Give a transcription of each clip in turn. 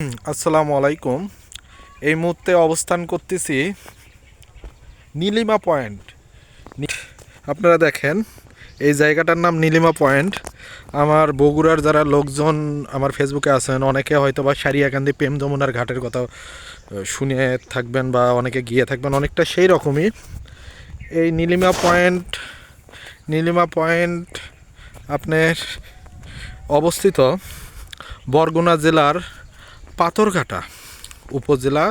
আসসালামু আলাইকুম। এই মুহূর্তে অবস্থান করতেছি নীলিমা পয়েন্ট। আপনারা দেখেন এই জায়গাটার নাম নীলিমা পয়েন্ট। আমার বগুড়ার যারা লোকজন আমার ফেসবুকে আছেন অনেকে হয়তো বা সারিয়াকান্দি প্রেম যমুনার ঘাটের কথা শুনে থাকবেন বা অনেকে গিয়ে থাকবেন, অনেকটা সেই রকমই এই নীলিমা পয়েন্ট আপনার অবস্থিত বরগুনা জেলার পাথরঘাটা উপজেলা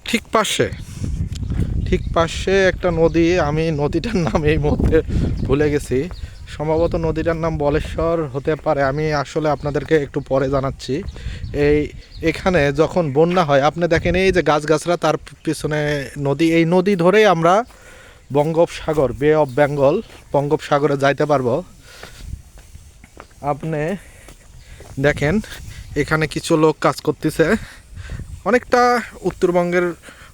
ঠিক পাশে একটা নদী। আমি নদীটার নাম এই মুহূর্তে ভুলে গেছি, সম্ভবত নদীটার নাম বলেশ্বর হতে পারে। আমি আসলে আপনাদেরকে একটু পরে জানাচ্ছি। এখানে যখন বন্যা হয় আপনি দেখেন এই যে গাছগাছরা, তার পিছনে নদী। এই নদী ধরেই আমরা বঙ্গোপসাগর, বে অফ বেঙ্গল, বঙ্গোপসাগরে যাইতে পারবো। আপনি দেখেন এখানে কিছু লোক কাজ করতেছে, অনেকটা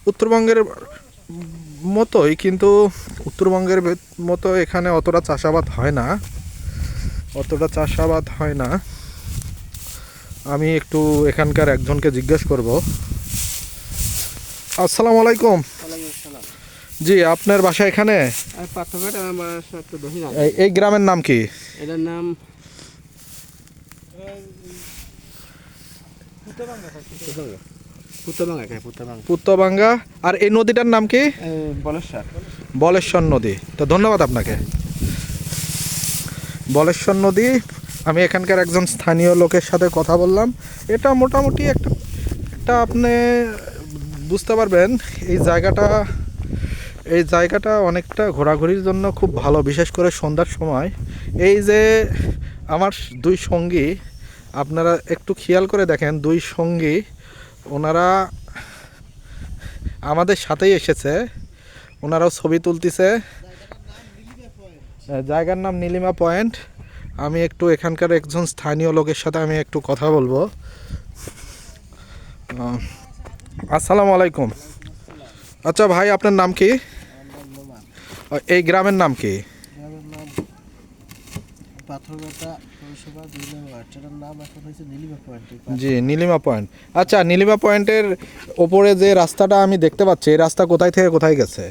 উত্তরবঙ্গের মতোই, কিন্তু উত্তরবঙ্গের মতো এখানে অতটা চাষাবাদ হয় না। আমি একটু এখানকার একজনকে জিজ্ঞেস করব। আসসালামু আলাইকুম। জি, আপনার বাসা এখানে? এই গ্রামের নাম কি? এটার নাম পুত্তবাঙ্গা। আর এই নদীটার নাম কি? বলেশ্বর নদী। তো ধন্যবাদ আপনাকে। বলেশ্বর নদী। আমি এখানকার একজন স্থানীয় লোকের সাথে কথা বললাম। এটা মোটামুটি একটা আপনি বুঝতে পারবেন এই জায়গাটা অনেকটা ঘোরাঘুরির জন্য খুব ভালো, বিশেষ করে সন্ধ্যার সময়। এই যে আমার দুই সঙ্গী, আপনারা একটু খেয়াল করে দেখেন, দুই সঙ্গী ওনারা আমাদের সাথেই এসেছে, ওনারাও ছবি তুলতেছে। জায়গার নাম নীলিমা পয়েন্ট। আমি একটু এখানকার একজন স্থানীয় লোকের সাথে আমি একটু কথা বলবো। আসসালামু আলাইকুম। আচ্ছা ভাই, আপনার নাম কি? এই গ্রামের নাম কি? জি, নীলিমা পয়েন্ট। আচ্ছা, নীলিমা পয়েন্টের ওপরে যে রাস্তাটা আমি দেখতে পাচ্ছি, এই রাস্তা কোথায় থেকে কোথায় গেছে?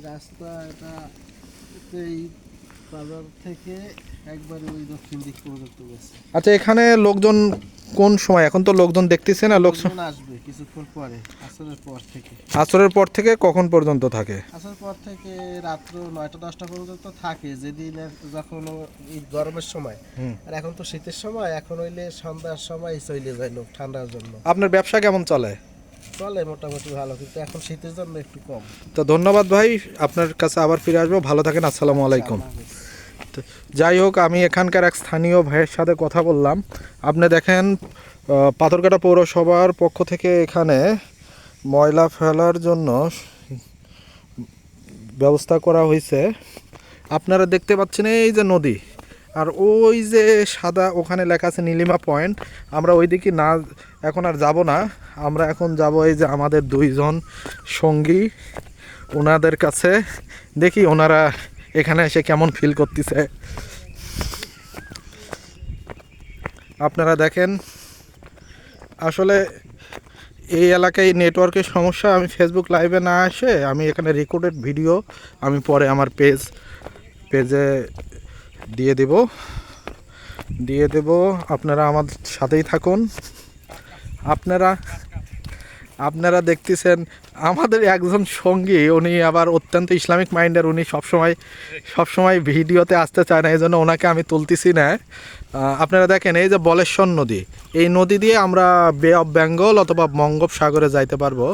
রাস্তা এটা এই বাজার থেকে একবারে ওই দক্ষিণ দিক পর্যন্ত গেছে। আচ্ছা, এখানে লোকজন কোন সময়? এখন তো লোকজন দেখতেছে না। লোকজন আসবে কিছুক্ষণ পরে, আসরের পর থেকে কখন পর্যন্ত থাকে? আসরের পর থেকে রাত্র 9টা-10টা পর্যন্ত থাকে, যেদিন যখন এই গরমের সময়। আর এখন তো শীতের সময়, এখন হইলে সন্ধ্যার সময় চলে যায় লোক ঠান্ডার জন্য। আপনার ব্যবসা কেমন চলে? চলে মোটামুটি ভালো, কিন্তু এখন শীতের জন্য একটু কম। তো ধন্যবাদ ভাই, আপনার কাছে আবার ফিরে আসবো। ভালো থাকেন। আসসালামু আলাইকুম। যাই হোক, আমি এখানকার এক স্থানীয় ভাইয়ের সাথে কথা বললাম। আপনি দেখেন পাথরঘাটা পৌরসভার পক্ষ থেকে এখানে ময়লা ফেলার জন্য ব্যবস্থা করা হয়েছে। আপনারা দেখতে পাচ্ছেন এই যে নদী, আর ওই যে সাদা ওখানে লেখা আছে নীলিমা পয়েন্ট। আমরা ওই দিকে না, এখন আর যাব না। আমরা এখন যাব এই যে আমাদের দুইজন সঙ্গী, ওনাদের কাছে। দেখি ওনারা এখানে এসে কেমন ফিল করতেছে। আপনারা দেখেন, আসলে এই এলাকায় নেটওয়ার্কের সমস্যা। আমি ফেসবুক লাইভে না এসে আমি এখানে রেকর্ডেড ভিডিও আমি পরে আমার পেজে দিয়ে দেব। আপনারা আমার সাথেই থাকুন। আপনারা দেখতেছেন আমাদের একজন সঙ্গী, উনি আবার অত্যন্ত ইসলামিক মাইন্ডের। উনি সবসময় ভিডিওতে আসতে চায় না, এই জন্য ওনাকে আমি তুলতেছি না। আপনারা দেখেন এই যে বলেশ্বর নদী, এই নদী দিয়ে আমরা বে অফ বেঙ্গল অথবা বঙ্গোপসাগরে যাইতে পারবো।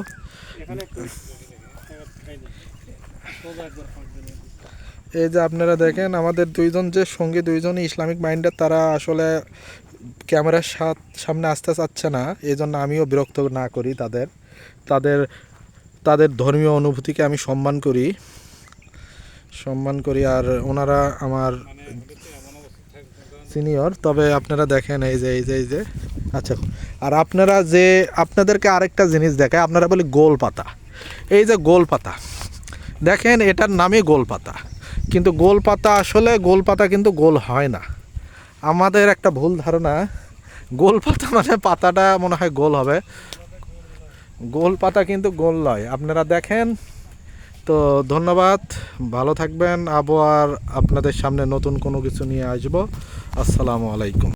এই যে আপনারা দেখেন আমাদের দুইজন যে সঙ্গী, দুইজনই ইসলামিক মাইন্ডের। তারা আসলে ক্যামেরার সামনে আসতে চাচ্ছে না, এই জন্য আমিও বিরক্ত না করি তাদের ধর্মীয় অনুভূতিকে আমি সম্মান করি। আর ওনারা আমার সিনিয়র। তবে আপনারা দেখেন এই যে আচ্ছা। আর আপনাদেরকে আরেকটা জিনিস দেখায়। আপনারা বলি গোল পাতা। এই যে গোল পাতা দেখেন, এটার নামই গোল পাতা, কিন্তু গোল পাতা কিন্তু গোল হয় না। আমাদের একটা ভুল ধারণা গোল পাতা মানে পাতাটা মনে হয় গোল হবে, গোল পাতা কিন্তু গোল নয়। আপনারা দেখেন। তো ধন্যবাদ, ভালো থাকবেন। আবহাওয়ার আপনাদের সামনে নতুন কোনো কিছু নিয়ে আসবো। আসসালামু আলাইকুম।